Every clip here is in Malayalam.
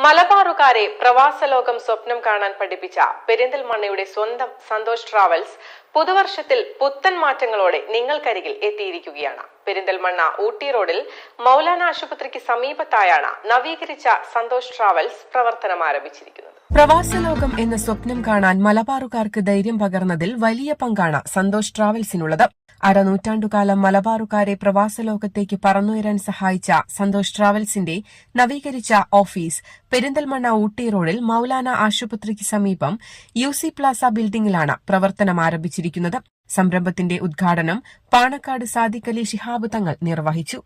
മലബാറുകാരെ പ്രവാസലോകം സ്വപ്നം കാണാൻ പഠിപ്പിച്ച പെരിന്തൽമണ്ണയുടെ സ്വന്തം സന്തോഷ് ട്രാവൽസ് പുതുവർഷത്തിൽ പുത്തൻ മാറ്റങ്ങളോടെ നിങ്ങൾക്കരികിൽ എത്തിയിരിക്കുകയാണ്. പെരിന്തൽമണ്ണ ഊട്ടി റോഡിൽ മൗലാന ആശുപത്രിക്ക് സമീപത്തായാണ് നവീകരിച്ച സന്തോഷ് ട്രാവൽസ് പ്രവർത്തനം ആരംഭിച്ചിരിക്കുന്നത്. പ്രവാസലോകം എന്ന സ്വപ്നം കാണാൻ മലബാറുകാർക്ക് ധൈര്യം പകർന്നതിൽ വലിയ പങ്കാണ് സന്തോഷ് ട്രാവൽസിനുള്ളത്. അരനൂറ്റാണ്ടുകാലം മലബാറുകാരെ പ്രവാസലോകത്തേക്ക് പറന്നുയരാൻ സഹായിച്ച സന്തോഷ് ട്രാവൽസിന്റെ നവീകരിച്ച ഓഫീസ് പെരിന്തൽമണ്ണ ഊട്ടി റോഡിൽ മൗലാന ആശുപത്രിക്ക് സമീപം UC പ്ലാസ ബിൽഡിംഗിലാണ് പ്രവർത്തനം ആരംഭിച്ചിരിക്കുന്നത്. സംരംഭത്തിന്റെ ഉദ്ഘാടനം പാണക്കാട് സാദിഖ് അലി ശിഹാബ് തങ്ങൾ നിർവഹിച്ചു.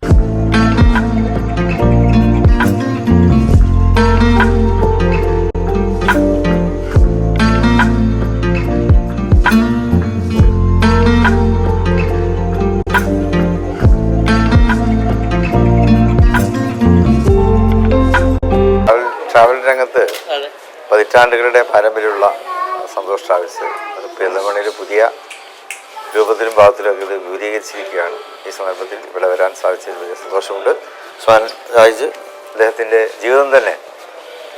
ട്രാവൽ രംഗത്ത് പതിറ്റാണ്ടുകളുടെ പാരമ്പര്യമുള്ള സന്തോഷ് ട്രാവൽസ് അത് പെരിന്തൽമണ്ണയിൽ പുതിയ രൂപത്തിലും ഭാഗത്തിലും ഇത് വിപുലീകരിച്ചിരിക്കുകയാണ്. ഈ സന്ദർഭത്തിൽ ഇവിടെ വരാൻ സാധിച്ചതിൽ വലിയ സന്തോഷമുണ്ട്. സ്വാൻ രാജ് അദ്ദേഹത്തിൻ്റെ ജീവിതം തന്നെ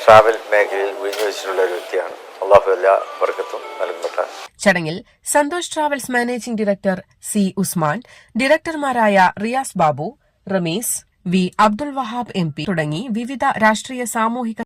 ട്രാവൽ മേഖലയിൽ ഒഴിഞ്ഞു വെച്ചിട്ടുള്ള ഒരു വ്യക്തിയാണ്. അള്ളാഹു എല്ലാ ബർക്കത്തും നൽകപ്പെട്ട ചടങ്ങിൽ Santhosh Travels managing director C. Usman, ഡയറക്ടർമാരായ റിയാസ് ബാബു, റമീസ്, V. അബ്ദുൽ വഹാബ് MP തുടങ്ങി വിവിധ രാഷ്ട്രീയ സാമൂഹിക